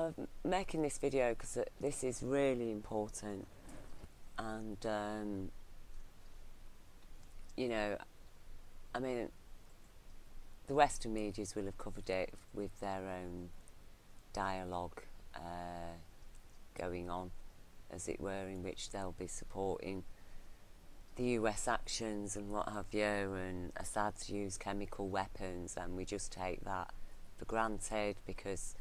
I'm making this video because this is really important, and you know, I mean, the Western medias will have covered it with their own dialogue going on, as it were, in which they'll be supporting the US actions and what have you, and Assad's used chemical weapons, and we just take that for granted because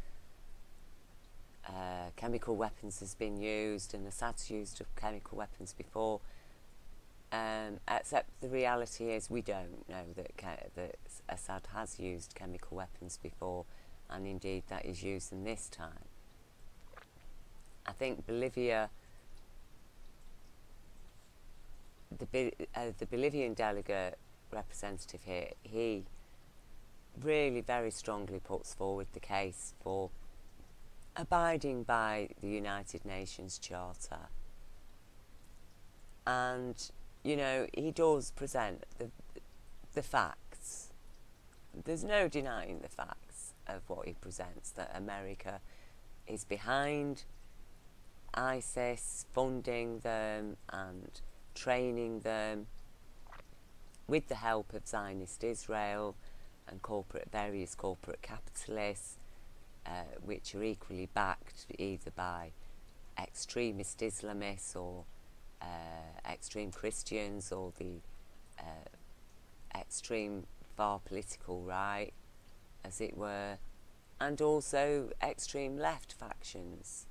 chemical weapons has been used and Assad's used chemical weapons before, except the reality is we don't know that Assad has used chemical weapons before, and indeed that is used in this time. I think Bolivia, the Bolivian delegate representative here, he really very strongly puts forward the case for abiding by the United Nations Charter. And, you know, he does present the facts. There's no denying the facts of what he presents, that America is behind ISIS, funding them and training them with the help of Zionist Israel and various corporate capitalists, which are equally backed either by extremist Islamists or extreme Christians or the extreme far political right, as it were, and also extreme left factions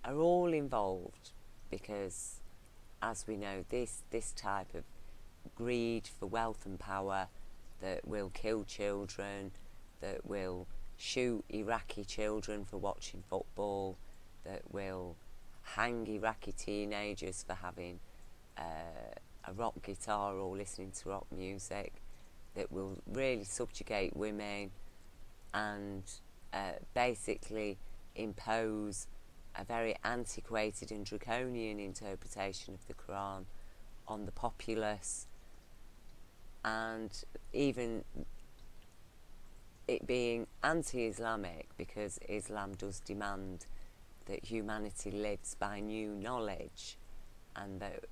are all involved, because, as we know, this type of greed for wealth and power that will kill children, that will shoot Iraqi children for watching football, that will hang Iraqi teenagers for having a rock guitar or listening to rock music, that will really subjugate women and basically impose a very antiquated and draconian interpretation of the Quran on the populace, and even it being anti-Islamic, because Islam does demand that humanity lives by new knowledge, and that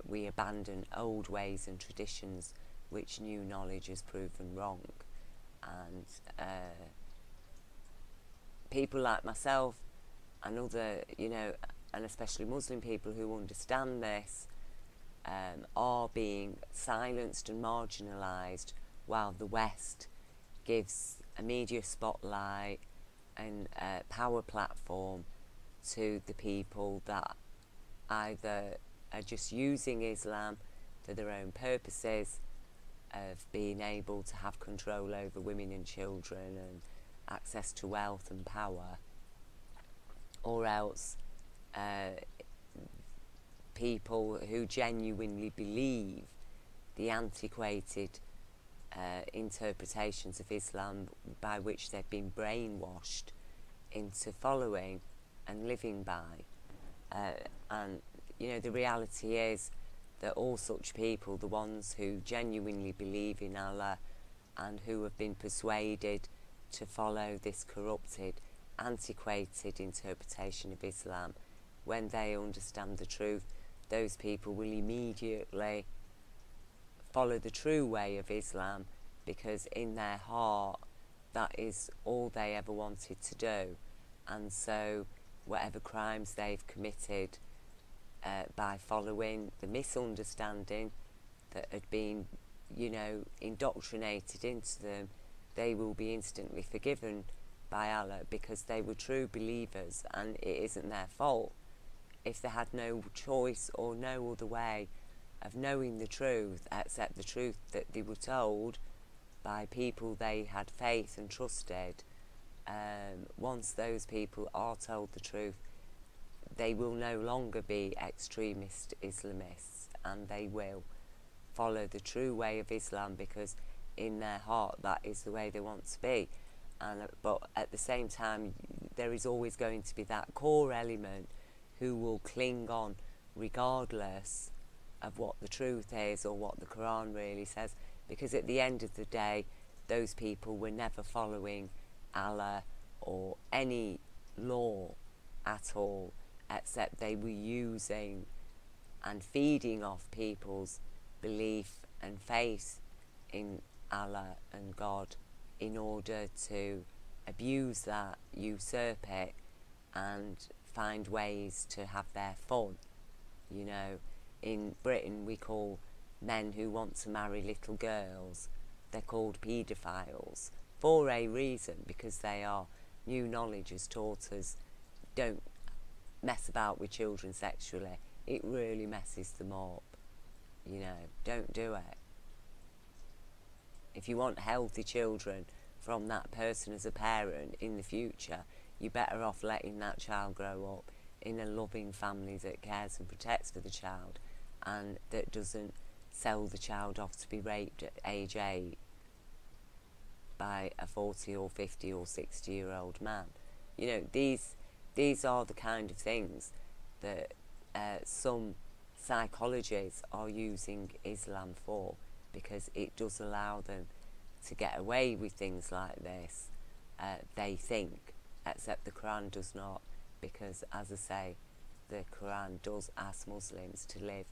we abandon old ways and traditions which new knowledge has proven wrong. And people like myself and other, you know, and especially Muslim people who understand this, are being silenced and marginalised, while the West gives a media spotlight and a power platform to the people that either are just using Islam for their own purposes of being able to have control over women and children and access to wealth and power, or else people who genuinely believe the antiquated interpretations of Islam by which they've been brainwashed into following and living by. And, you know, the reality is that all such people, the ones who genuinely believe in Allah and who have been persuaded to follow this corrupted, antiquated interpretation of Islam, when they understand the truth, those people will immediately follow the true way of Islam, because in their heart that is all they ever wanted to do. And so whatever crimes they've committed by following the misunderstanding that had been, you know, indoctrinated into them, they will be instantly forgiven by Allah, because they were true believers, and it isn't their fault if they had no choice or no other way of knowing the truth except the truth that they were told by people they had faith and trusted. Once those people are told the truth, they will no longer be extremist Islamists, and they will follow the true way of Islam, because in their heart that is the way they want to be. But at the same time, there is always going to be that core element who will cling on regardless of what the truth is or what the Quran really says, because at the end of the day, those people were never following Allah or any law at all, except they were using and feeding off people's belief and faith in Allah and God in order to abuse that, usurp it, and find ways to have their fun. You know, in Britain we call men who want to marry little girls, they're called paedophiles, for a reason, because they are, new knowledge has taught us, don't mess about with children sexually. It really messes them up. You know, don't do it. If you want healthy children from that person as a parent in the future, you're better off letting that child grow up in a loving family that cares and protects for the child, and that doesn't sell the child off to be raped at age 8 by a 40 or 50 or 60-year-old man. You know, these are the kind of things that some psychologists are using Islam for, because it does allow them to get away with things like this, they think, except the Quran does not, because, as I say, the Quran does ask Muslims to live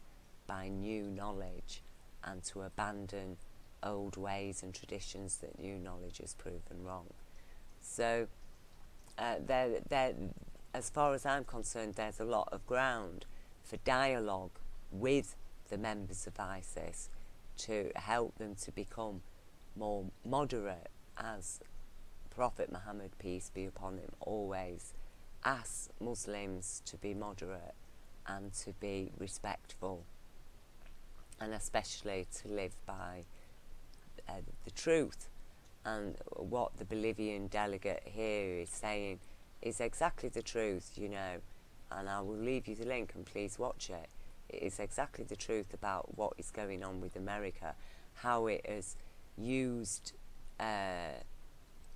by new knowledge and to abandon old ways and traditions that new knowledge has proven wrong. So, as far as I'm concerned, there's a lot of ground for dialogue with the members of ISIS to help them to become more moderate, as Prophet Muhammad, peace be upon him, always asks Muslims to be moderate and to be respectful, and especially to live by the truth. And what the Bolivian delegate here is saying is exactly the truth, you know, and I will leave you the link and please watch it. It is exactly the truth about what is going on with America, how it has used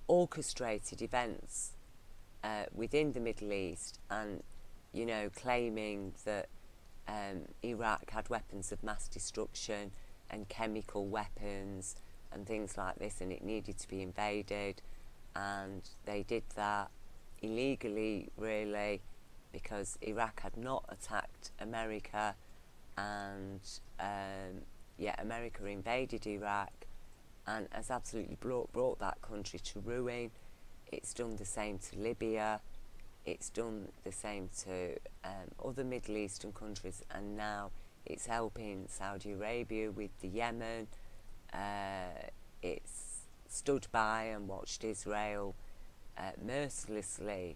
orchestrated events within the Middle East, and, you know, claiming that Iraq had weapons of mass destruction and chemical weapons and things like this, and it needed to be invaded, and they did that illegally, really, because Iraq had not attacked America, and yet America invaded Iraq and has absolutely brought that country to ruin. It's done the same to Libya, it's done the same to other Middle Eastern countries, and now it's helping Saudi Arabia with the Yemen. It's stood by and watched Israel mercilessly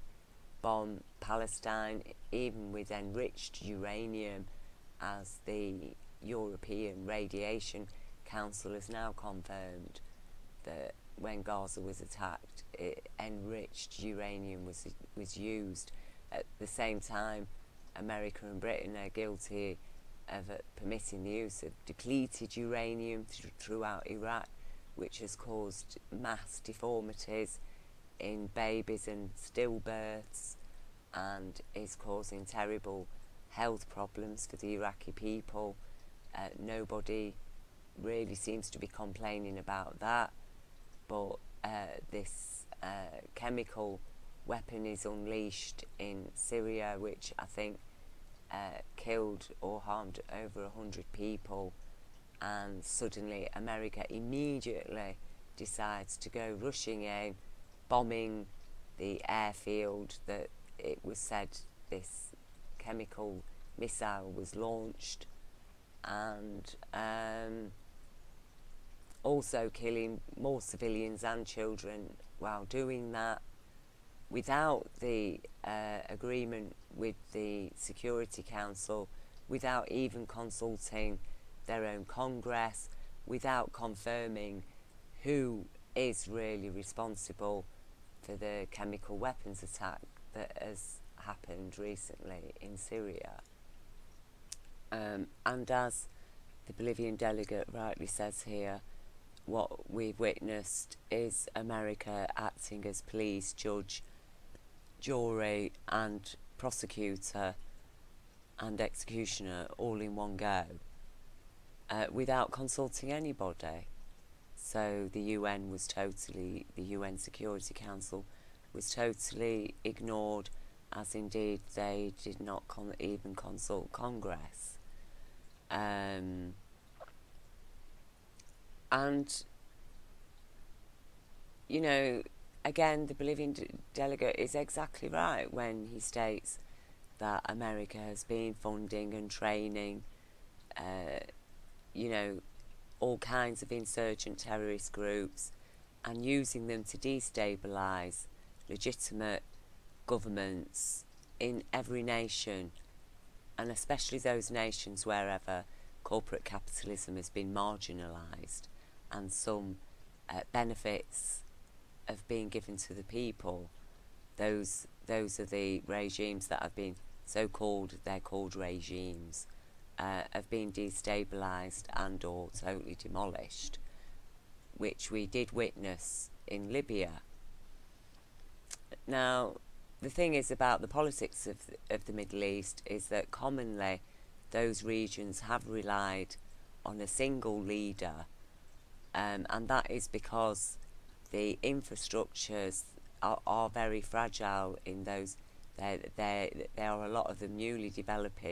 bomb Palestine, even with enriched uranium, as the European Radiation Council has now confirmed that when Gaza was attacked, enriched uranium was used. At the same time, America and Britain are guilty of permitting the use of depleted uranium throughout Iraq, which has caused mass deformities in babies and stillbirths, and is causing terrible health problems for the Iraqi people. Nobody really seems to be complaining about that, but this chemical weapon is unleashed in Syria, which I think killed or harmed over 100 people, and suddenly America immediately decides to go rushing in, bombing the airfield that it was said this chemical missile was launched, and also killing more civilians and children while doing that, without the agreement with the Security Council, without even consulting their own Congress, without confirming who is really responsible for the chemical weapons attack that has happened recently in Syria. And as the Bolivian delegate rightly says here, what we've witnessed is America acting as police, judge, jury and prosecutor and executioner all in one go, without consulting anybody. So the UN Security Council was totally ignored, as indeed they did not even consult Congress. And, you know, again, the Bolivian delegate is exactly right when he states that America has been funding and training, you know, all kinds of insurgent terrorist groups and using them to destabilise legitimate governments in every nation, and especially those nations wherever corporate capitalism has been marginalised and some benefits have been given to the people. Those are the regimes that have been so-called, they're called regimes, have been destabilised and or totally demolished, which we did witness in Libya. Now, the thing is about the politics of the Middle East is that commonly those regions have relied on a single leader, and that is because the infrastructures are very fragile in those. There are a lot of them newly developed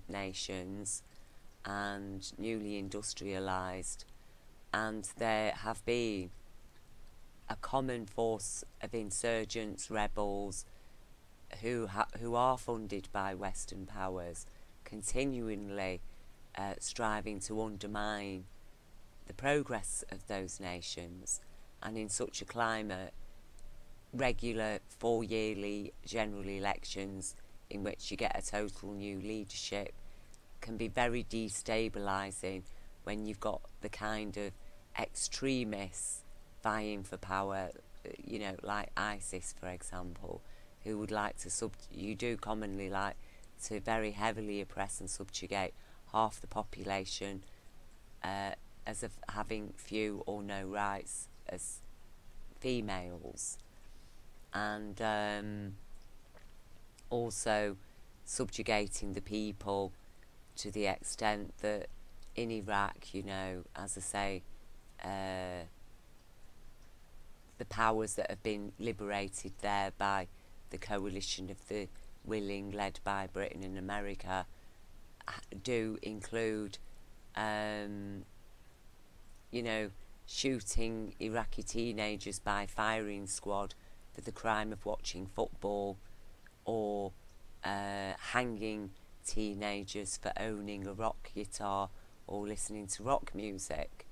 nations and newly industrialised, and there have been a common force of insurgents, rebels, who are funded by Western powers, continually striving to undermine the progress of those nations. And in such a climate, regular 4-yearly general elections in which you get a total new leadership can be very destabilising when you've got the kind of extremists vying for power, you know, like ISIS, for example, who would like to you do commonly like to very heavily oppress and subjugate half the population, as of having few or no rights as females, and also subjugating the people to the extent that in Iraq, you know, as I say, the powers that have been liberated there by the coalition of the willing, led by Britain and America, do include, you know, shooting Iraqi teenagers by firing squad for the crime of watching football, or hanging teenagers for owning a rock guitar or listening to rock music.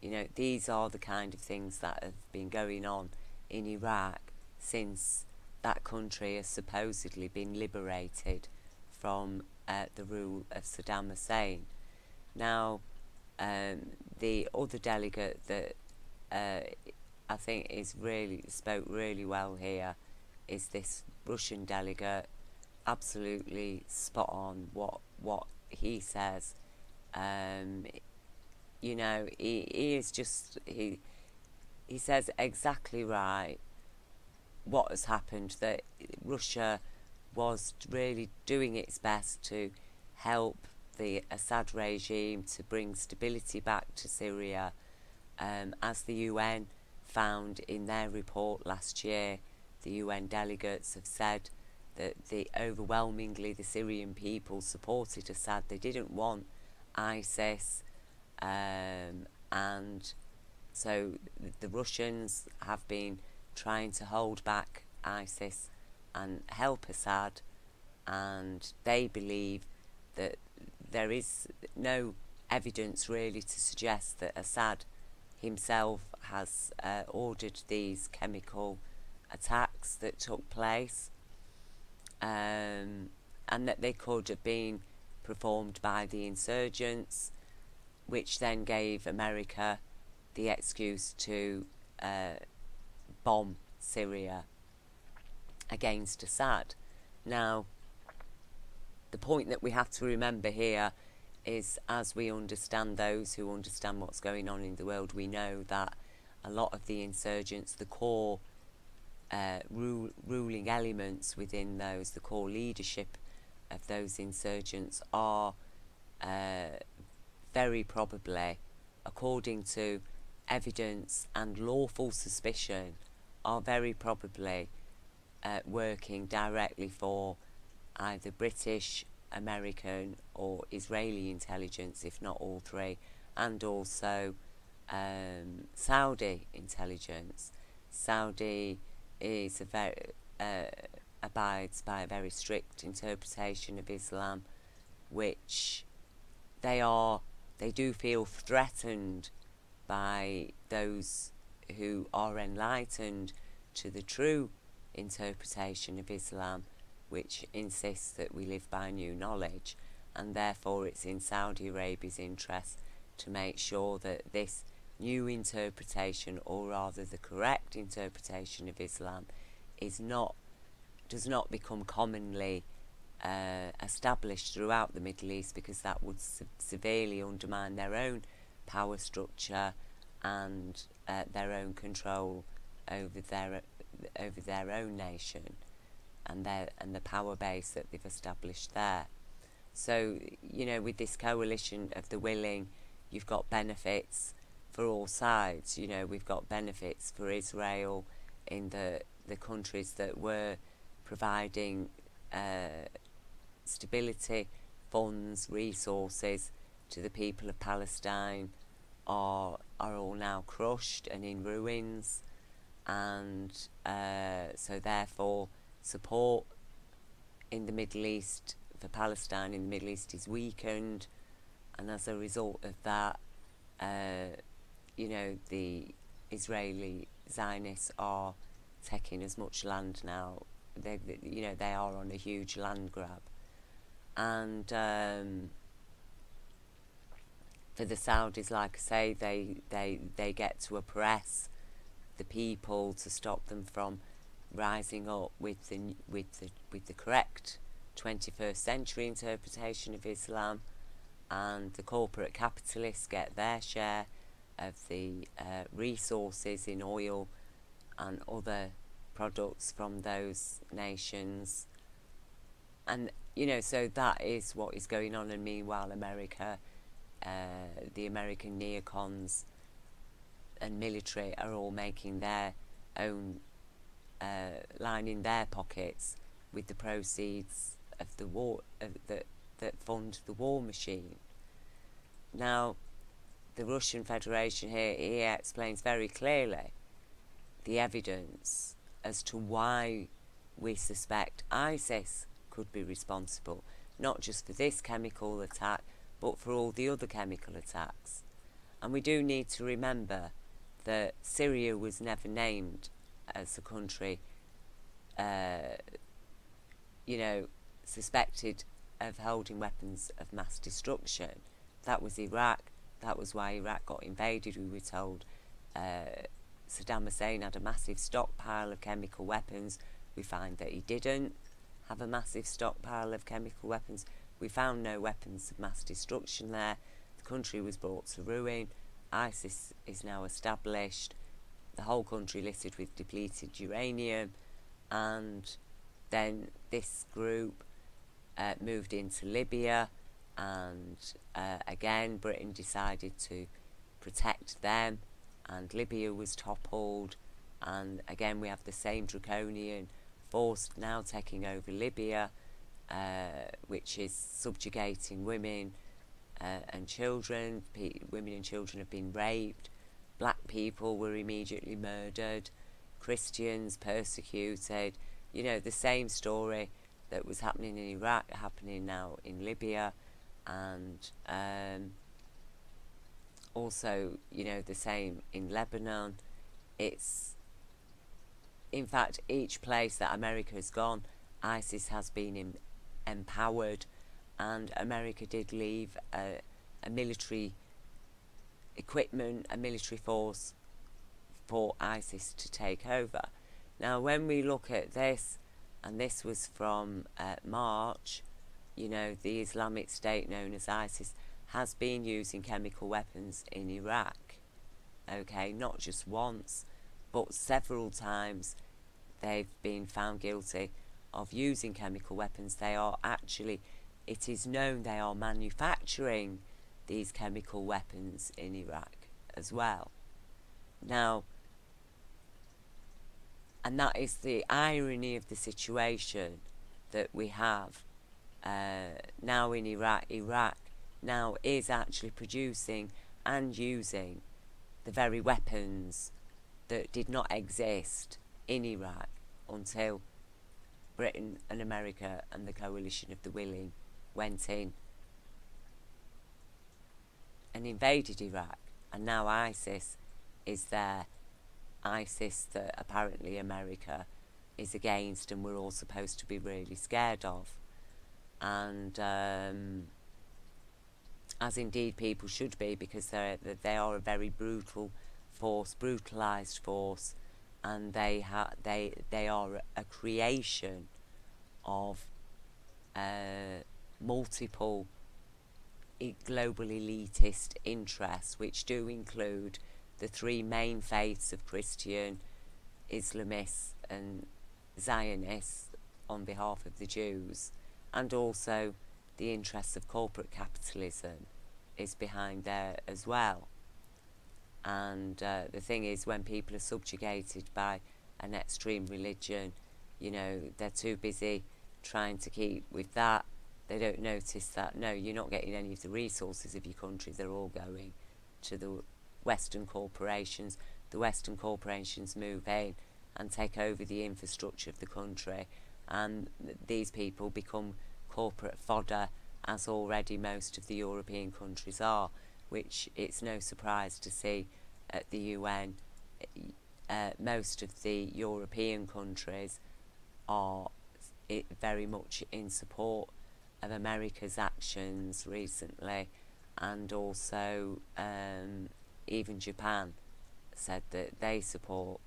You know, these are the kind of things that have been going on in Iraq since that country has supposedly been liberated from the rule of Saddam Hussein. Now, the other delegate that I think spoke really well here is this Russian delegate. Absolutely spot on what he says. You know, he is just he says exactly right what has happened, that Russia was really doing its best to help the Assad regime to bring stability back to Syria, as the UN found in their report last year. The UN delegates have said that overwhelmingly the Syrian people supported Assad. They didn't want ISIS, and so the Russians have been trying to hold back ISIS and help Assad, and they believe that there is no evidence really to suggest that Assad himself has ordered these chemical attacks that took place, and that they could have been performed by the insurgents, which then gave America the excuse to bomb Syria against Assad. Now, the point that we have to remember here is, as we understand, those who understand what's going on in the world, we know that a lot of the insurgents, the core ruling elements within those, the core leadership of those insurgents are very probably, according to evidence and lawful suspicion, are very probably working directly for either British, American or Israeli intelligence, if not all three, and also Saudi intelligence. Saudi is abides by a very strict interpretation of Islam, which they do feel threatened by those who are enlightened to the true interpretation of Islam, which insists that we live by new knowledge, and therefore it's in Saudi Arabia's interest to make sure that this new interpretation, or rather the correct interpretation of Islam, does not become commonly established throughout the Middle East, because that would severely undermine their own power structure and their own control over their own nation and the power base that they've established there. So, you know, with this coalition of the willing, you've got benefits for all sides. You know, we've got benefits for Israel in the countries that were providing stability, funds, resources to the people of Palestine are all now crushed and in ruins, and so therefore support in the Middle East for Palestine in the Middle East is weakened, and as a result of that, you know, the Israeli Zionists are taking as much land now. They are on a huge land grab, and for the Saudis, like I say, they get to oppress the people to stop them from rising up with the correct 21st century interpretation of Islam, and the corporate capitalists get their share of the resources in oil and other products from those nations. And you know, so that is what is going on. And meanwhile, America, the American neocons and military are all making their own lining their pockets with the proceeds of the war that fund the war machine. Now, the Russian Federation here explains very clearly the evidence as to why we suspect ISIS could be responsible, not just for this chemical attack, but for all the other chemical attacks. And we do need to remember that Syria was never named as a country, you know, suspected of holding weapons of mass destruction. That was Iraq. That was why Iraq got invaded. We were told Saddam Hussein had a massive stockpile of chemical weapons. We find that he didn't have a massive stockpile of chemical weapons. We found no weapons of mass destruction there. The country was brought to ruin. ISIS is now established. The whole country littered with depleted uranium, and then this group moved into Libya, and again Britain decided to protect them, and Libya was toppled, and again we have the same draconian force now taking over Libya, which is subjugating women and children. Women and children have been raped. Black people were immediately murdered. Christians persecuted. You know, the same story that was happening in Iraq happening now in Libya, and also, you know, the same in Lebanon. It's, in fact, each place that America has gone, ISIS has been empowered, and America did leave a military equipment, a military force for ISIS to take over. Now, when we look at this, and this was from March, you know, the Islamic State known as ISIS has been using chemical weapons in Iraq. Okay, not just once, but several times they've been found guilty of using chemical weapons. They are actually, it is known they are manufacturing these chemical weapons in Iraq as well. Now, And that is the irony of the situation that we have now in Iraq. Iraq now is actually producing and using the very weapons that did not exist in Iraq until Britain and America and the coalition of the willing went in and invaded Iraq. And now ISIS is there. ISIS that apparently America is against and we're all supposed to be really scared of. And as indeed people should be, because they are a very brutal force, brutalised force, and they are a creation of multiple global elitist interests, which do include the three main faiths of Christian, Islamists and Zionists on behalf of the Jews, and also the interests of corporate capitalism is behind there as well. And the thing is, when people are subjugated by an extreme religion, you know, they're too busy trying to keep with that. They don't notice that, no, you're not getting any of the resources of your country. They're all going to the Western corporations. The Western corporations move in and take over the infrastructure of the country, and these people become corporate fodder, as already most of the European countries are, which it's no surprise to see at the UN. Most of the European countries are very much in support of America's actions recently, and also even Japan said that they support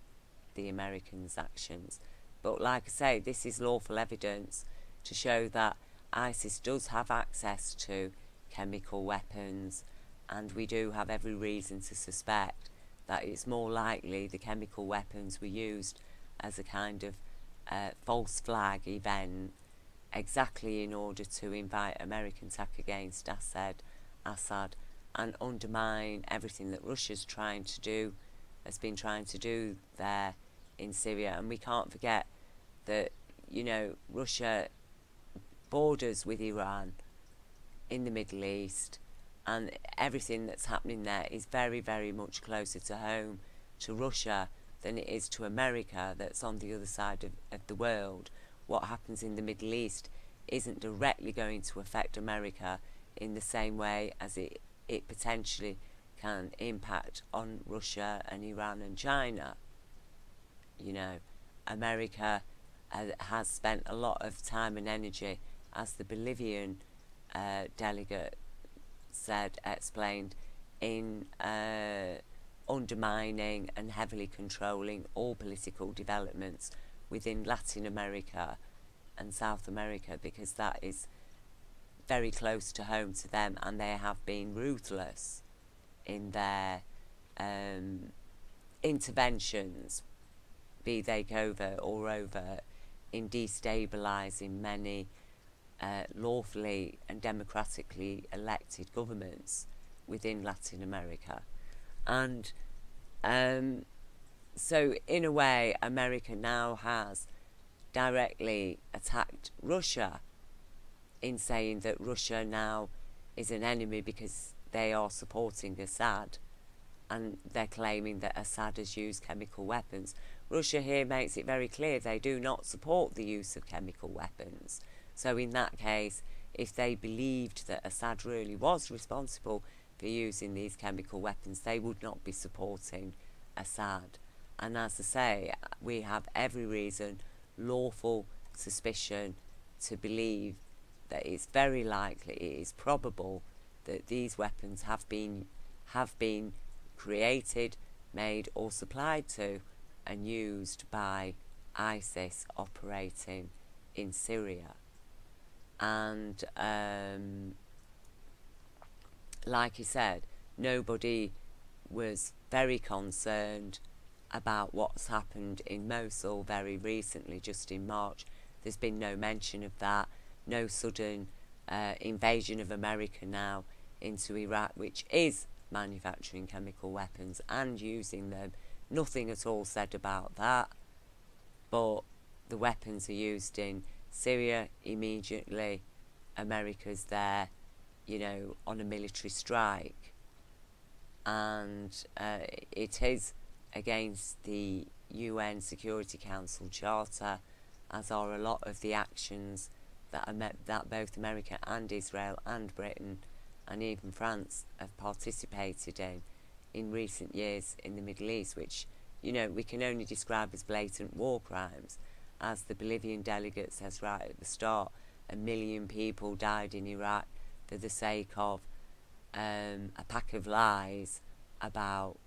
the Americans' actions. But like I say, this is lawful evidence to show that ISIS does have access to chemical weapons, and we do have every reason to suspect that it's more likely the chemical weapons were used as a kind of false flag event, exactly in order to invite American attack against Assad and undermine everything that Russia's has been trying to do there in Syria. And we can't forget that, you know, Russia borders with Iran in the Middle East, and everything that's happening there is very, very much closer to home to Russia than it is to America, that's on the other side of the world. What happens in the Middle East isn't directly going to affect America in the same way as it potentially can impact on Russia and Iran and China. You know, America has spent a lot of time and energy, as the Bolivian delegate explained, in undermining and heavily controlling all political developments within Latin America and South America, because that is very close to home to them, and they have been ruthless in their interventions, be they covert or overt, in destabilising many lawfully and democratically elected governments within Latin America. And so in a way, America now has directly attacked Russia in saying that Russia now is an enemy because they are supporting Assad, and they're claiming that Assad has used chemical weapons. Russia here makes it very clear they do not support the use of chemical weapons. So in that case, if they believed that Assad really was responsible for using these chemical weapons, they would not be supporting Assad. And as I say, we have every reason, lawful suspicion, to believe that it's very likely, it is probable, that these weapons have been created, made or supplied to and used by ISIS operating in Syria. And like he said, nobody was very concerned about what's happened in Mosul very recently, just in March. There's been no mention of that, no sudden invasion of America now into Iraq, which is manufacturing chemical weapons and using them. Nothing at all said about that. but the weapons are used in Syria. Immediately America's there, you know, on a military strike, and it is against the UN Security Council Charter, as are a lot of the actions that both America and Israel and Britain and even France have participated in recent years in the Middle East, which, you know, we can only describe as blatant war crimes. As the Bolivian delegate says right at the start, 1 million people died in Iraq for the sake of a pack of lies about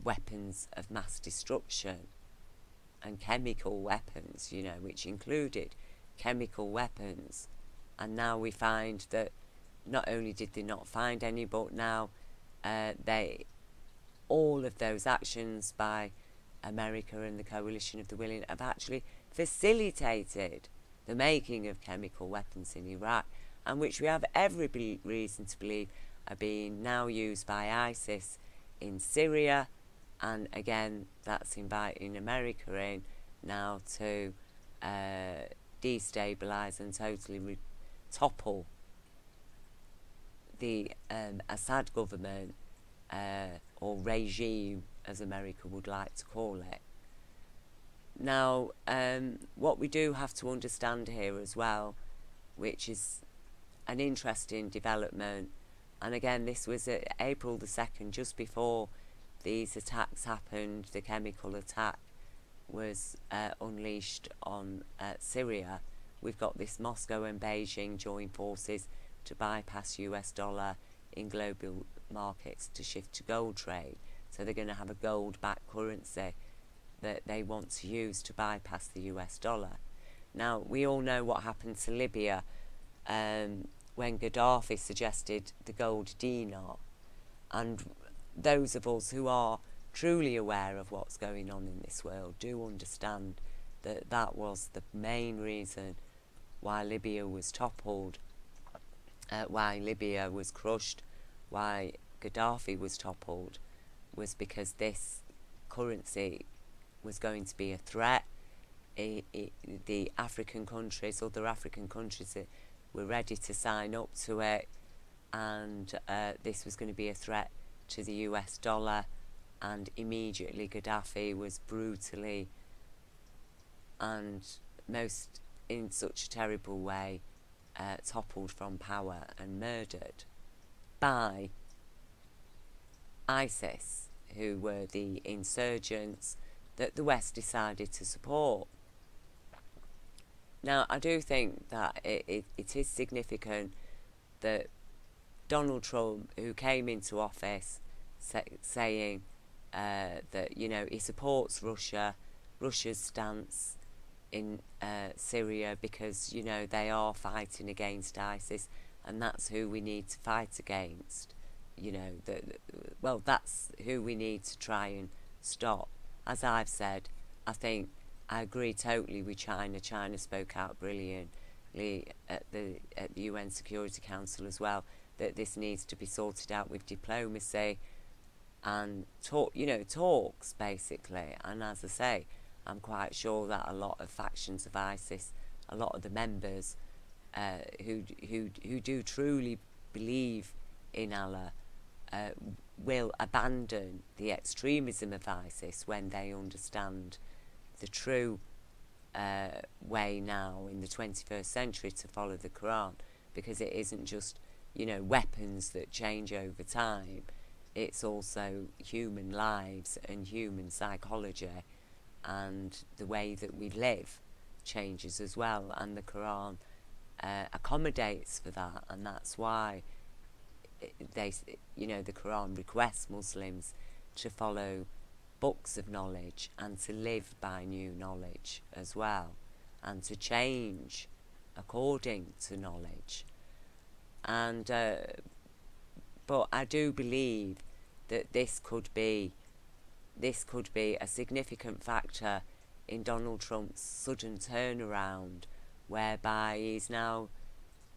weapons of mass destruction and chemical weapons, you know, which included chemical weapons. And now we find that not only did they not find any, but now all of those actions by America and the coalition of the willing have actually facilitated the making of chemical weapons in Iraq, and which we have every reason to believe are being now used by ISIS in Syria. And again, that's inviting America in now to destabilise and totally topple the Assad government, or regime, as America would like to call it. Now, what we do have to understand here as well, which is an interesting development, and again, this was at April the 2nd, just before these attacks happened. The chemical attack was unleashed on Syria. We've got this Moscow and Beijing join forces to bypass US dollar in global markets to shift to gold trade. So they're going to have a gold-backed currency that they want to use to bypass the US dollar. Now, we all know what happened to Libya when Gaddafi suggested the gold dinar, and those of us who are truly aware of what's going on in this world do understand that that was the main reason why Libya was toppled, why Libya was crushed, why Gaddafi was toppled, was because this currency was going to be a threat. The African countries, other African countries, were ready to sign up to it, and this was going to be a threat to the US dollar, and immediately Gaddafi was brutally and most in such a terrible way toppled from power and murdered by ISIS, who were the insurgents that the West decided to support. Now, I do think that it is significant that Donald Trump, who came into office saying that, you know, he supports Russia's stance in Syria because, you know, they are fighting against ISIS, and that's who we need to fight against. You know, well, that's who we need to try and stop. As I've said, I think I agree totally with China. China spoke out brilliantly at the UN Security Council as well, that this needs to be sorted out with diplomacy and talks basically. And as I say, I'm quite sure that a lot of factions of ISIS, a lot of the members who do truly believe in Allah, will abandon the extremism of ISIS when they understand the true way now in the 21st century to follow the Quran, because it isn't just, you know, weapons that change over time. It's also human lives and human psychology, and the way that we live changes as well, and the Quran accommodates for that, and that's why the Quran requests Muslims to follow books of knowledge and to live by new knowledge as well, and to change according to knowledge. And but I do believe that this could be a significant factor in Donald Trump's sudden turnaround, whereby he's now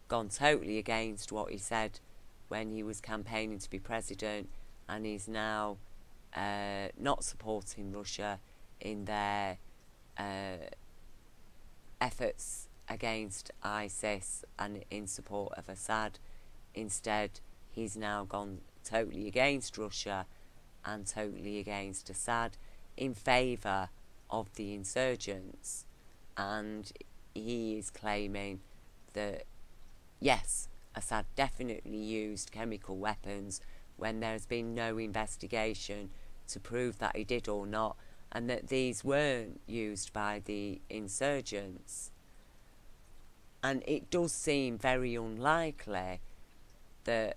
gone totally against what he said when he was campaigning to be president, and he's now not supporting Russia in their efforts against ISIS and in support of Assad. Instead, he's now gone totally against Russia and totally against Assad in favour of the insurgents. And he is claiming that, yes, Assad definitely used chemical weapons when there's been no investigation to prove that he did or not, and that these weren't used by the insurgents. And it does seem very unlikely that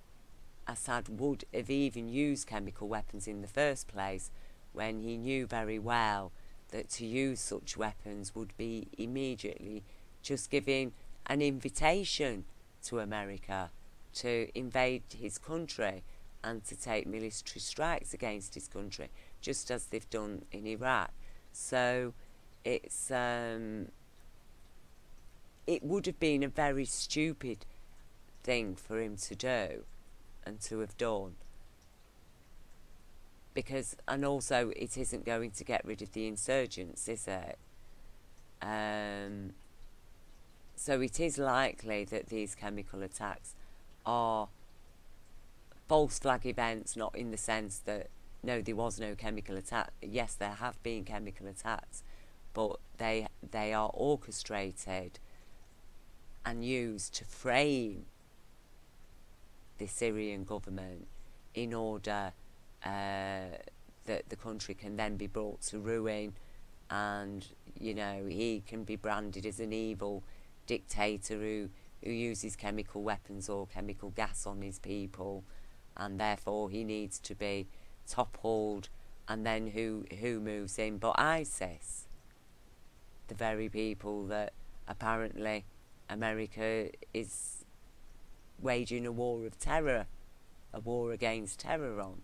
Assad would have even used chemical weapons in the first place, when he knew very well that to use such weapons would be immediately just giving an invitation to America to invade his country and to take military strikes against his country, just as they've done in Iraq. So it's it would have been a very stupid thing for him to do and to have done, because, and also, it isn't going to get rid of the insurgents, is it? So it is likely that these chemical attacks are false flag events, not in the sense that, no, there was no chemical attack. Yes, there have been chemical attacks, but they are orchestrated and used to frame the Syrian government in order that the country can then be brought to ruin, and, you know, he can be branded as an evil dictator who uses chemical weapons or chemical gas on his people, and therefore he needs to be toppled. And then who moves in but ISIS, the very people that apparently America is waging a war of terror, a war against terror on.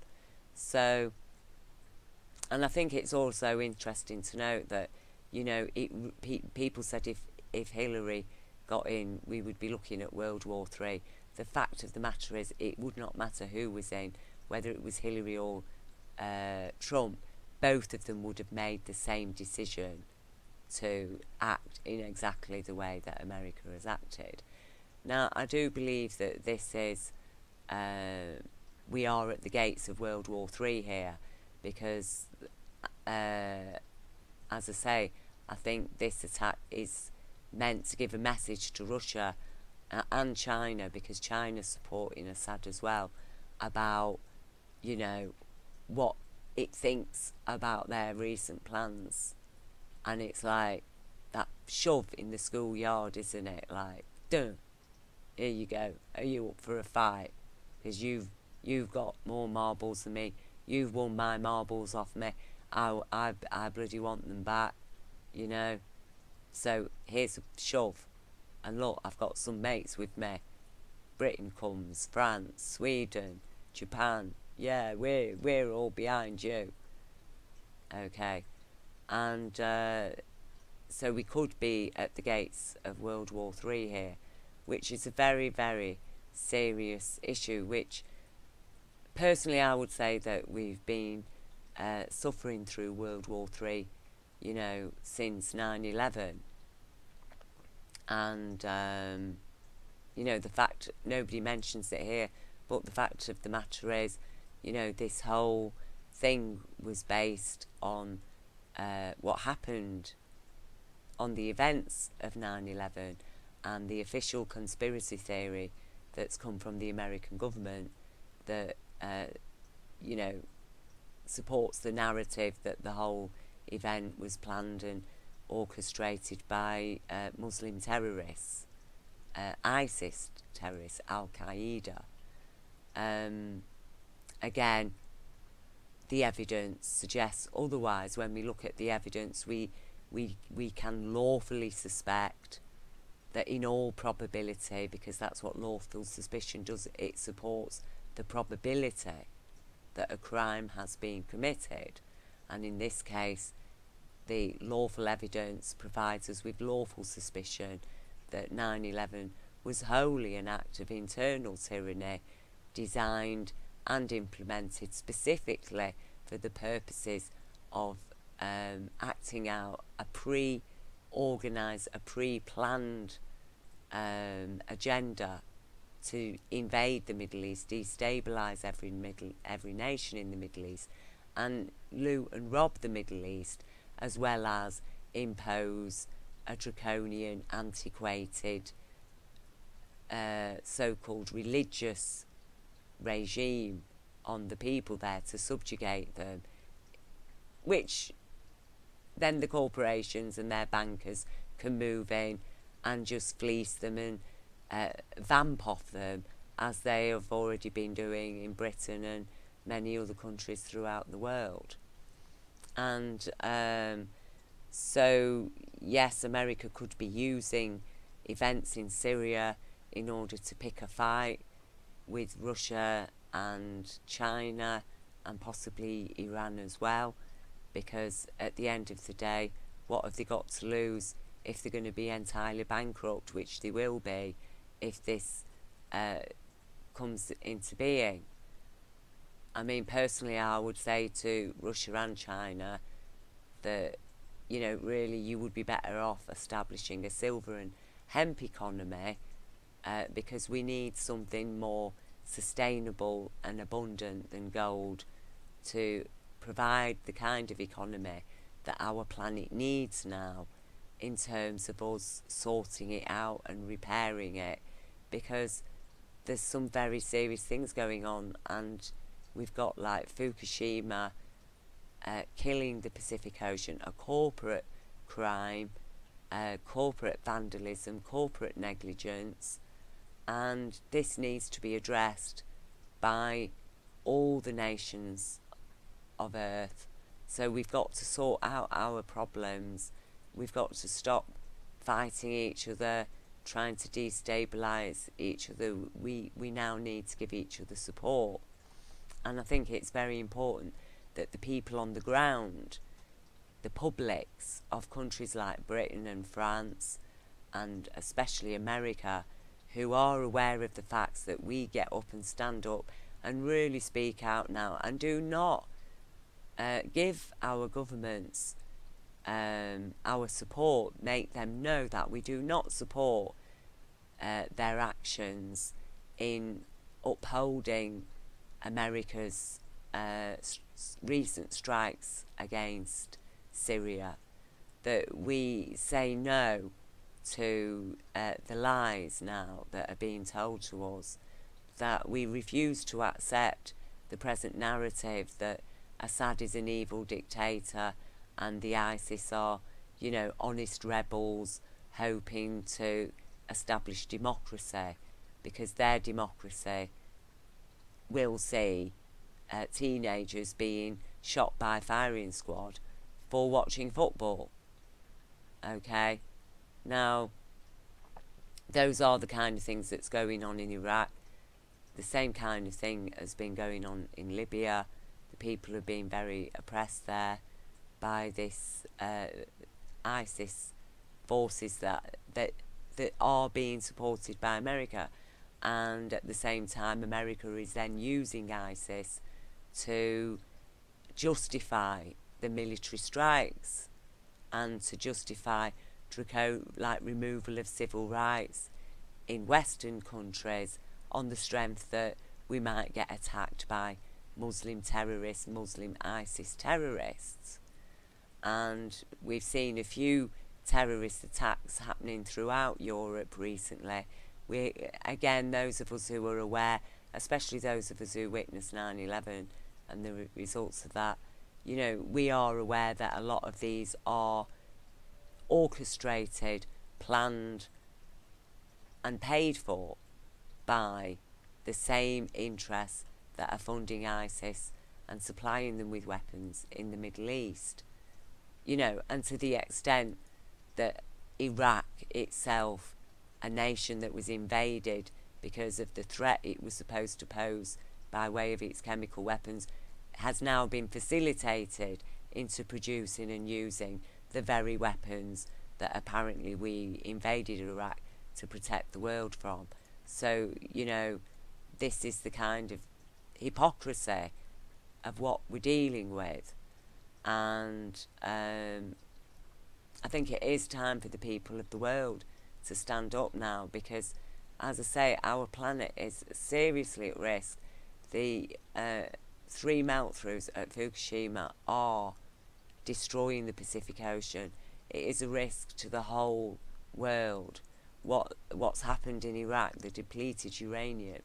So, and I think it's also interesting to note that, you know, people said if Hillary got in, we would be looking at World War III. The fact of the matter is, it would not matter who was in, whether it was Hillary or Trump. Both of them would have made the same decision to act in exactly the way that America has acted. Now, I do believe that this is, we are at the gates of World War III here, because, as I say, I think this attack is meant to give a message to Russia and China, because China's supporting Assad as well, about, you know, what it thinks about their recent plans. And it's like that shove in the schoolyard, isn't it? Like, duh, here you go. Are you up for a fight? Because you've got more marbles than me. You've won my marbles off me. I bloody want them back, you know. So here's a shove. And look, I've got some mates with me. Britain comes, France, Sweden, Japan. Yeah, we're all behind you. Okay. And so we could be at the gates of World War III here, which is a very, very serious issue, which personally I would say that we've been suffering through World War III, you know, since 9/11. And, you know, the fact, nobody mentions it here, but the fact of the matter is, you know, this whole thing was based on what happened on the events of 9/11, and the official conspiracy theory that's come from the American government that, you know, supports the narrative that the whole event was planned and orchestrated by Muslim terrorists, ISIS terrorists, Al-Qaeda. Again, the evidence suggests otherwise. When we look at the evidence, we can lawfully suspect that in all probability, because that's what lawful suspicion does, it supports the probability that a crime has been committed. And in this case, the lawful evidence provides us with lawful suspicion that 9/11 was wholly an act of internal tyranny, designed and implemented specifically for the purposes of acting out a organise a pre-planned agenda to invade the Middle East, destabilise every nation in the Middle East, and loot and rob the Middle East, as well as impose a draconian, antiquated, so-called religious regime on the people there to subjugate them, which then the corporations and their bankers can move in and just fleece them and vamp off them, as they have already been doing in Britain and many other countries throughout the world. And so, yes, America could be using events in Syria in order to pick a fight with Russia and China and possibly Iran as well, because at the end of the day, what have they got to lose if they're going to be entirely bankrupt, which they will be if this comes into being. I mean, personally, I would say to Russia and China that, you know, really you would be better off establishing a silver and hemp economy, because we need something more sustainable and abundant than gold to provide the kind of economy that our planet needs now, in terms of us sorting it out and repairing it, because there's some very serious things going on, and we've got like Fukushima killing the Pacific Ocean, a corporate crime, corporate vandalism, corporate negligence, and this needs to be addressed by all the nations of Earth. So we've got to sort out our problems. We've got to stop fighting each other, trying to destabilise each other. We now need to give each other support. And I think it's very important that the people on the ground, the publics of countries like Britain and France, and especially America, who are aware of the facts that we get up and stand up and really speak out now, and do not give our governments our support, make them know that we do not support their actions in upholding America's recent strikes against Syria, that we say no to the lies now that are being told to us, that we refuse to accept the present narrative that Assad is an evil dictator and the ISIS are, you know, honest rebels hoping to establish democracy, because their democracy will see teenagers being shot by a firing squad for watching football. Okay, now those are the kind of things that's going on in Iraq. The same kind of thing has been going on in Libya. The people are being very oppressed there by this ISIS forces that are being supported by America, and at the same time America is then using ISIS to justify the military strikes and to justify removal of civil rights in Western countries on the strength that we might get attacked by Muslim terrorists, Muslim ISIS terrorists. And we've seen a few terrorist attacks happening throughout Europe recently. Again, those of us who are aware, especially those of us who witnessed 9/11 and the results of that, you know, we are aware that a lot of these are orchestrated, planned and paid for by the same interests that are funding ISIS and supplying them with weapons in the Middle East. You know, and to the extent that Iraq itself, a nation that was invaded because of the threat it was supposed to pose by way of its chemical weapons, has now been facilitated into producing and using the very weapons that apparently we invaded Iraq to protect the world from. So, you know, this is the kind of hypocrisy of what we're dealing with. And I think it is time for the people of the world to stand up now, because, as I say, our planet is seriously at risk. The 3 melt-throughs at Fukushima are destroying the Pacific Ocean. It is a risk to the whole world. What's happened in Iraq, the depleted uranium,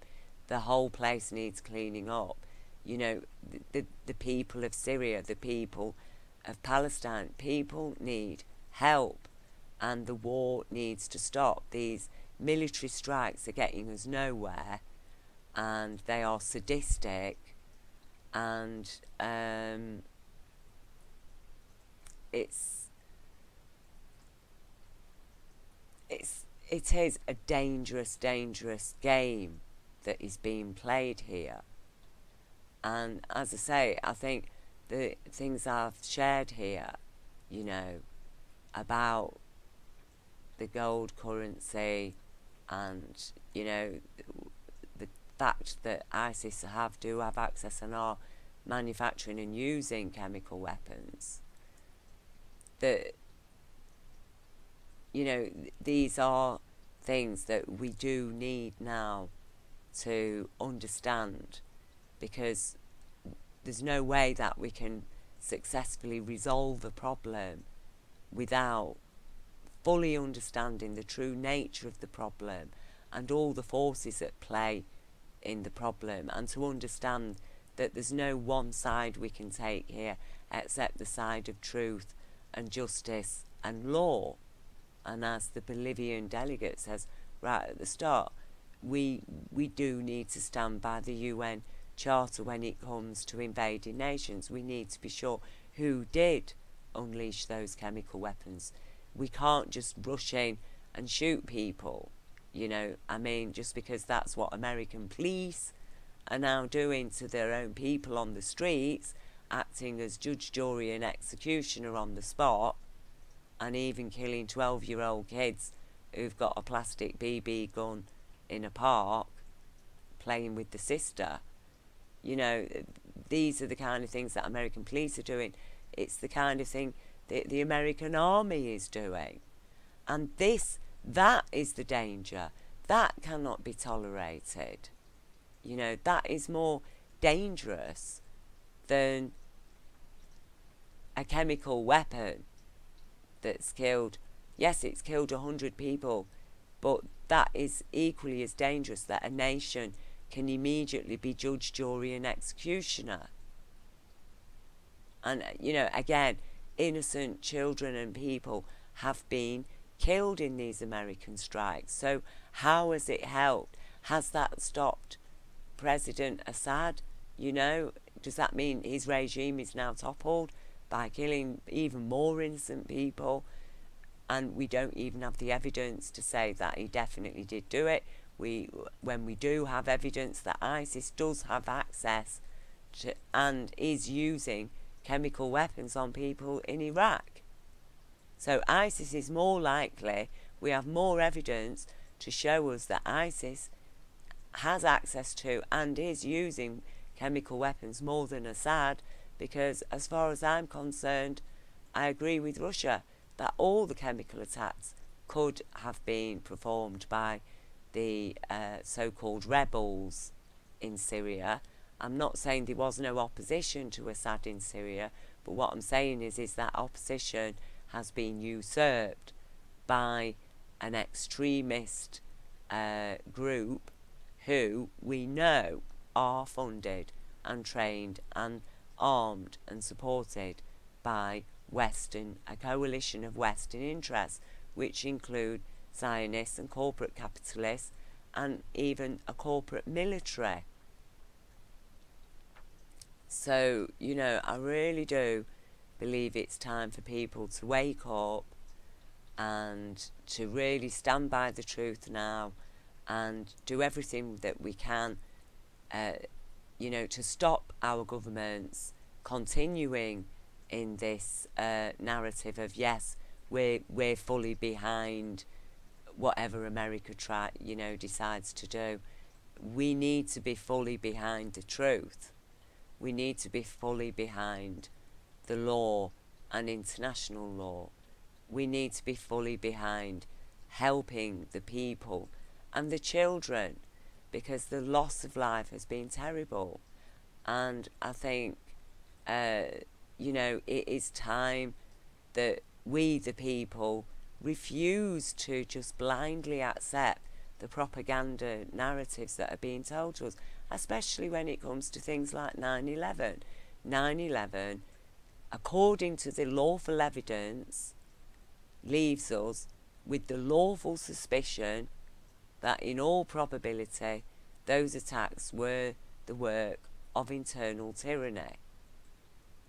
the whole place needs cleaning up. You know, the people of Syria, the people of Palestine, people need help, and the war needs to stop. These military strikes are getting us nowhere, and they are sadistic, and it is a dangerous game that is being played here. And as I say, I think the things I've shared here, you know, about the gold currency, and, you know, the fact that ISIS do have access and are manufacturing and using chemical weapons, that, you know, these are things that we do need now to understand, because there's no way that we can successfully resolve a problem without fully understanding the true nature of the problem and all the forces at play in the problem, and to understand that there's no one side we can take here except the side of truth and justice and law. And as the Bolivian delegate says right at the start, we do need to stand by the UN Charter when it comes to invading nations. We need to be sure who did unleash those chemical weapons. We can't just rush in and shoot people, you know. I mean, just because that's what American police are now doing to their own people on the streets, acting as judge, jury and executioner on the spot, and even killing 12-year-old kids who've got a plastic BB gun in a park playing with the sister. You know, these are the kind of things that American police are doing. It's the kind of thing that the American army is doing. And that is the danger. That cannot be tolerated. You know, that is more dangerous than a chemical weapon that's killed. Yes, it's killed 100 people, but that is equally as dangerous, that a nation can immediately be judge, jury and executioner. And, you know, again, innocent children and people have been killed in these American strikes. So how has it helped? Has that stopped President Assad? You know, does that mean his regime is now toppled by killing even more innocent people? And we don't even have the evidence to say that he definitely did do it. When we do have evidence that ISIS does have access to and is using chemical weapons on people in Iraq. So ISIS is more likely, we have more evidence to show us that ISIS has access to and is using chemical weapons more than Assad, because as far as I'm concerned, I agree with Russia that all the chemical attacks could have been performed by the so-called rebels in Syria. I'm not saying there was no opposition to Assad in Syria, but what I'm saying is that opposition has been usurped by an extremist group who we know are funded and trained and armed and supported by a coalition of Western interests, which include Zionists and corporate capitalists, and even a corporate military. So, you know, I really do believe it's time for people to wake up and to really stand by the truth now and do everything that we can, you know, to stop our governments continuing in this narrative of, yes, we're fully behind whatever America decides to do. We need to be fully behind the truth. We need to be fully behind the law and international law. we need to be fully behind helping the people and the children, because the loss of life has been terrible. And I think, you know, it is time that we, the people, refuse to just blindly accept the propaganda narratives that are being told to us, especially when it comes to things like 9/11. 9/11, according to the lawful evidence, leaves us with the lawful suspicion that in all probability those attacks were the work of internal tyranny.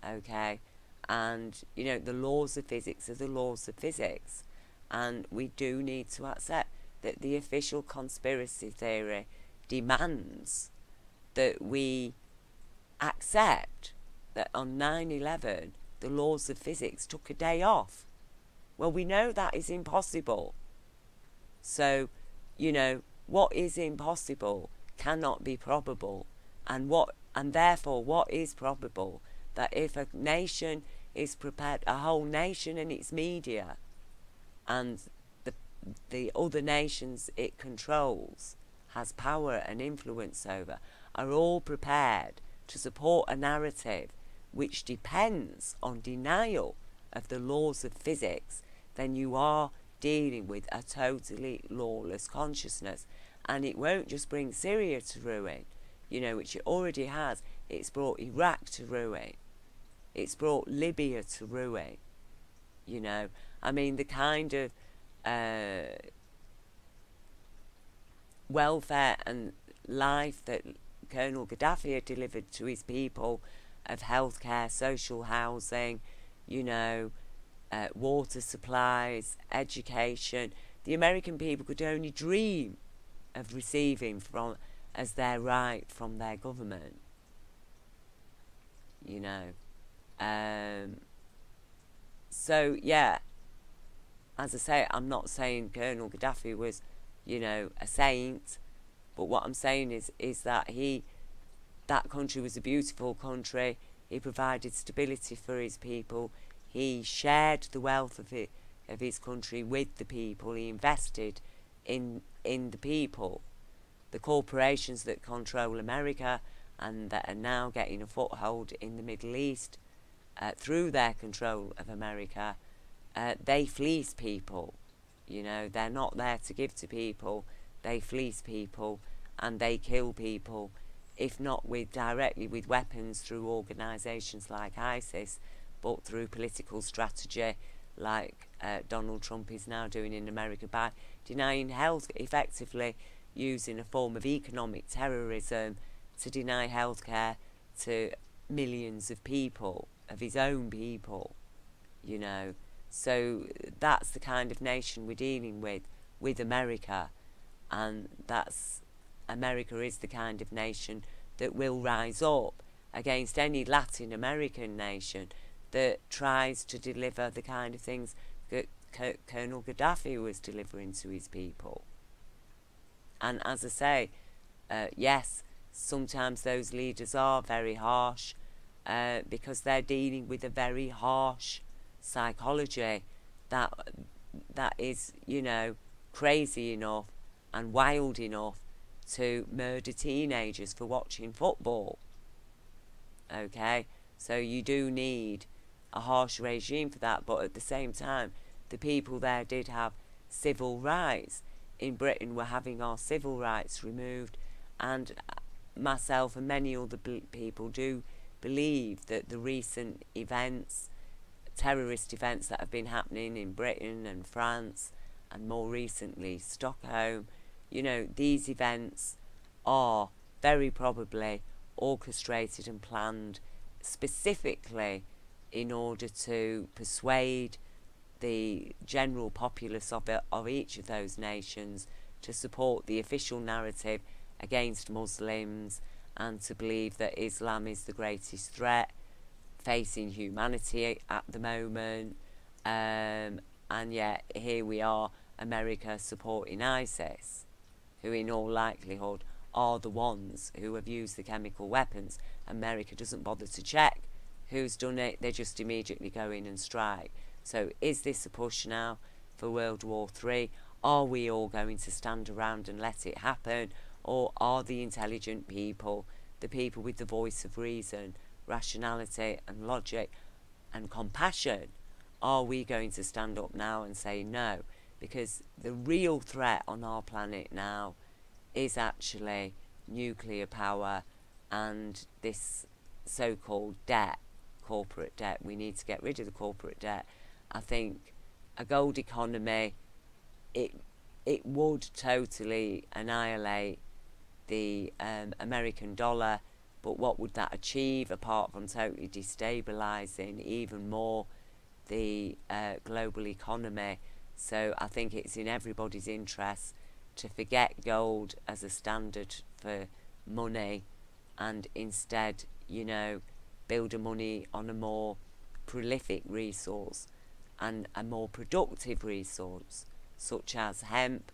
Okay? And, you know, the laws of physics are the laws of physics. And we do need to accept that the official conspiracy theory demands that we accept that on 9/11 the laws of physics took a day off. Well, we know that is impossible. So, you know, what is impossible cannot be probable. And therefore what is probable? That if a nation is prepared, a whole nation and its media and the other nations it controls, has power and influence over, are all prepared to support a narrative which depends on denial of the laws of physics, then you are dealing with a totally lawless consciousness. And it won't just bring Syria to ruin, you know, which it already has. It's brought Iraq to ruin. It's brought Libya to ruin. You know, I mean, the kind of welfare and life that Colonel Gaddafi had delivered to his people, of healthcare, social housing, you know, water supplies, education, the American people could only dream of receiving from as their right from their government, you know. So yeah, as I say, I'm not saying Colonel Gaddafi was, you know, a saint, but what I'm saying is that that country was a beautiful country. He provided stability for his people. He shared the wealth of his country with the people. He invested in the people. The corporations that control America and that are now getting a foothold in the Middle East through their control of America, they fleece people. You know, they're not there to give to people. They fleece people and they kill people, if not directly with weapons through organisations like ISIS, but through political strategy like Donald Trump is now doing in America by denying health, effectively using a form of economic terrorism to deny healthcare to millions of people, of his own people, you know. So that's the kind of nation we're dealing with America, and America is the kind of nation that will rise up against any Latin American nation that tries to deliver the kind of things that Colonel Gaddafi was delivering to his people. And as I say, yes, sometimes those leaders are very harsh because they're dealing with a very harsh psychology that is, you know, crazy enough and wild enough to murder teenagers for watching football. Okay, so you do need a harsh regime for that, but at the same time, the people there did have civil rights. In Britain, we're having our civil rights removed, and myself and many other people do believe that the recent events, terrorist events that have been happening in Britain and France, and more recently Stockholm, you know, these events are very probably orchestrated and planned specifically in order to persuade the general populace of each of those nations to support the official narrative against Muslims and to believe that Islam is the greatest threat facing humanity at the moment. And yet here we are, America supporting ISIS, who in all likelihood are the ones who have used the chemical weapons. America doesn't bother to check who's done it, they just immediately go in and strike. So is this a push now for World War III? Are we all going to stand around and let it happen? Or are the intelligent people, the people with the voice of reason, rationality and logic and compassion, are we going to stand up now and say no? Because the real threat on our planet now is actually nuclear power and this so-called debt, corporate debt. We need to get rid of the corporate debt. I think a gold economy, it would totally annihilate the American dollar, but what would that achieve apart from totally destabilising even more the global economy? So I think it's in everybody's interest to forget gold as a standard for money and instead, you know, build a money on a more prolific resource and a more productive resource such as hemp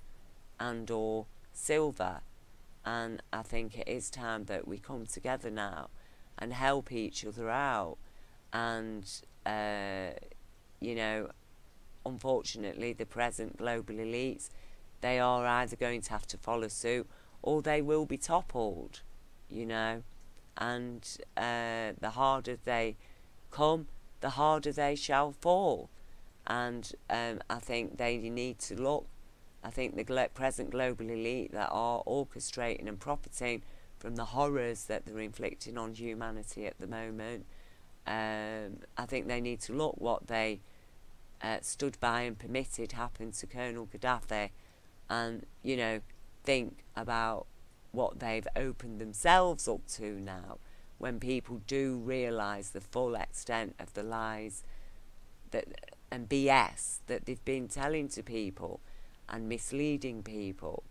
and or silver. And I think it is time that we come together now and help each other out. And you know, unfortunately the present global elites, they are either going to have to follow suit or they will be toppled, you know. And the harder they come, the harder they shall fall. And I think they need to look, I think the present global elite that are orchestrating and profiting from the horrors that they're inflicting on humanity at the moment, I think they need to look what they stood by and permitted happen to Colonel Gaddafi, and, you know, think about what they've opened themselves up to now, when people do realise the full extent of the lies that and BS that they've been telling to people and misleading people.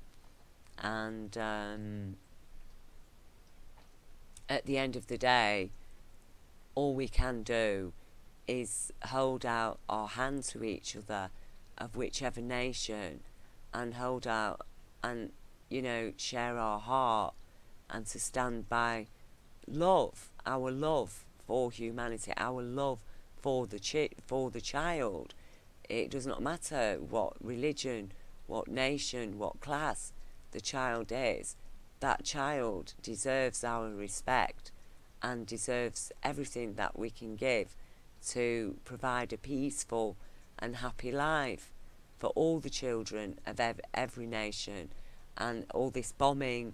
And at the end of the day, all we can do is hold out our hand to each other of whichever nation, and hold out and, you know, share our heart, and to stand by love, our love for humanity, our love for the child. It does not matter what religion, what nation, what class the child is. That child deserves our respect and deserves everything that we can give to provide a peaceful and happy life for all the children of every nation. And all this bombing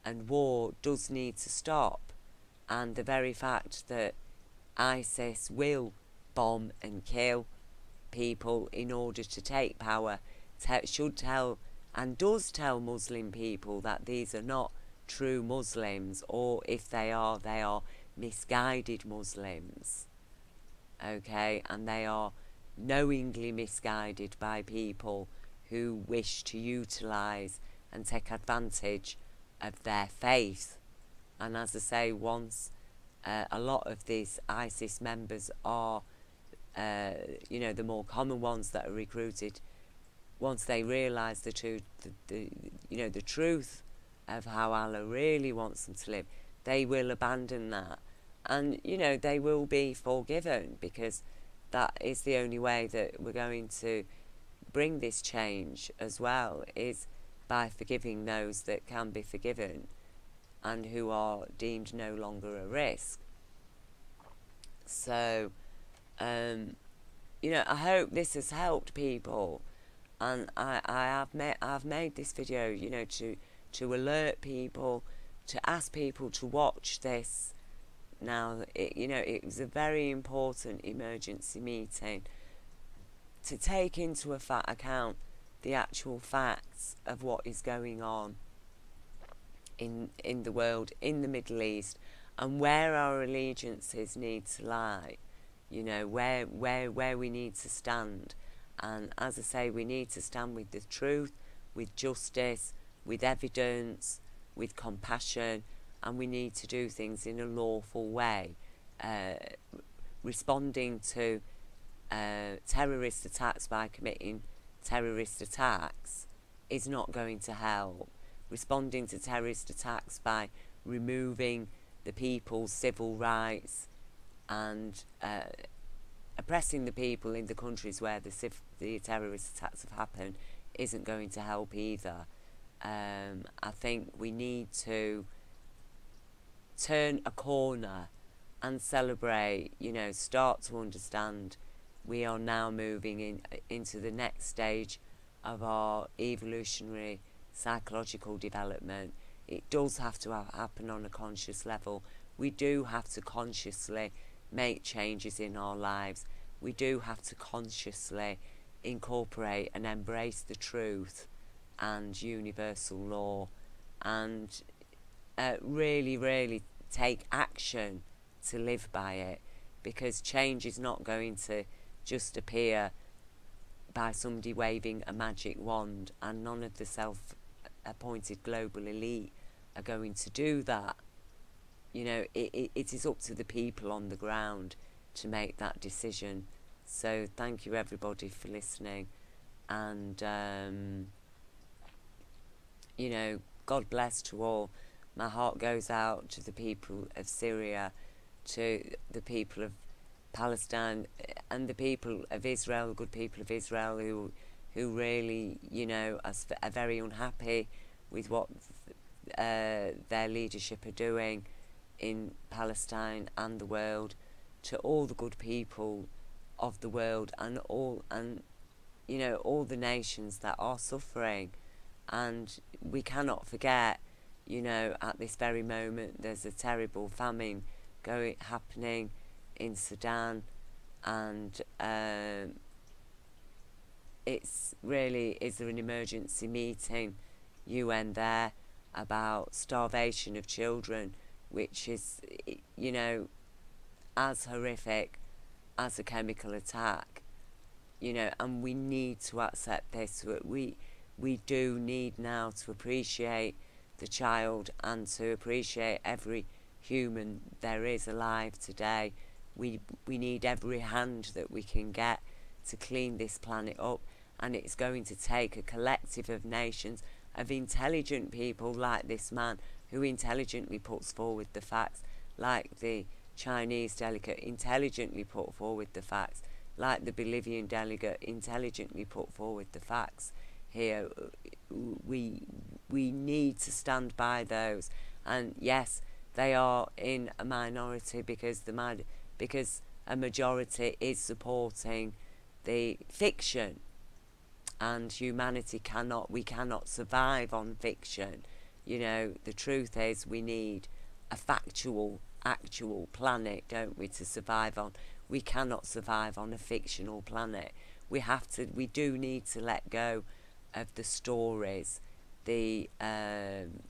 and war does need to stop. And the very fact that ISIS will bomb and kill people in order to take power should tell, and does tell, Muslim people that these are not true Muslims, or if they are misguided Muslims, okay, and they are knowingly misguided by people who wish to utilise and take advantage of their faith. And as I say, once a lot of these ISIS members are, you know, the more common ones that are recruited, once they realise the truth, you know, the truth of how Allah really wants them to live, they will abandon that, and, you know, they will be forgiven, because that is the only way that we're going to bring this change as well, is by forgiving those that can be forgiven and who are deemed no longer a risk. So, you know, I hope this has helped people, and I've made this video, you know, to alert people, to ask people to watch this. Now, you know, it was a very important emergency meeting to take into account the actual facts of what is going on in the world, in the Middle East, and where our allegiances need to lie, you know, where we need to stand. And as I say, we need to stand with the truth, with justice, with evidence, with compassion, and we need to do things in a lawful way. Responding to terrorist attacks by committing terrorist attacks is not going to help. Responding to terrorist attacks by removing the people's civil rights and oppressing the people in the countries where the terrorist attacks have happened isn't going to help either. I think we need to turn a corner and celebrate, start to understand we are now moving into the next stage of our evolutionary psychological development. It does have to happen on a conscious level. We do have to consciously make changes in our lives. We do have to consciously incorporate and embrace the truth and universal law, and really, really take action to live by it, because change is not going to just appear by somebody waving a magic wand, and none of the self-appointed global elite are going to do that. It is up to the people on the ground to make that decision. So thank you everybody for listening, and God bless to all. My heart goes out to the people of Syria, to the people of Palestine, and the people of Israel, the good people of Israel, who really, are very unhappy with what their leadership are doing in Palestine and the world. To all the good people of the world, and all the nations that are suffering. And we cannot forget, at this very moment there's a terrible famine happening in Sudan, and is there an emergency meeting UN there about starvation of children, which is as horrific as a chemical attack, and we need to accept this. We do need now to appreciate the child and to appreciate every human there is alive today. We need every hand that we can get to clean this planet up, and it's going to take a collective of nations, of intelligent people like this man who intelligently puts forward the facts, like the Chinese delegate intelligently put forward the facts, like the Bolivian delegate intelligently put forward the facts. Here we need to stand by those, and yes, they are in a minority because a majority is supporting the fiction, and humanity cannot survive on fiction. The truth is we need a factual, actual planet, don't we, to survive on. We cannot survive on a fictional planet. We do need to let go of the stories, the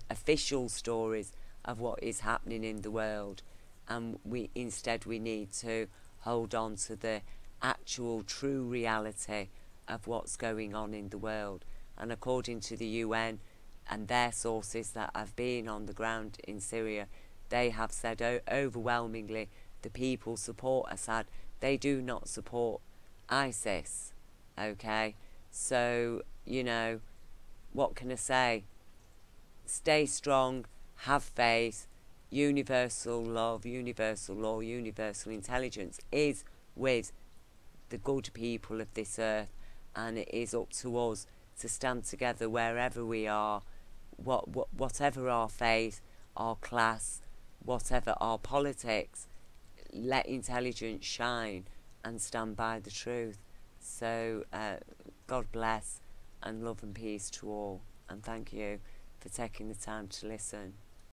official stories of what is happening in the world, and we need to hold on to the actual true reality of what's going on in the world. And according to the UN and their sources that have been on the ground in Syria, they have said overwhelmingly the people support Assad. They do not support ISIS. Okay, so what can I say? Stay strong, have faith. Universal love, universal law, universal intelligence is with the good people of this earth, and it is up to us to stand together wherever we are, whatever our faith, our class, whatever our politics. Let intelligence shine and stand by the truth. So God bless, and love and peace to all, and thank you for taking the time to listen.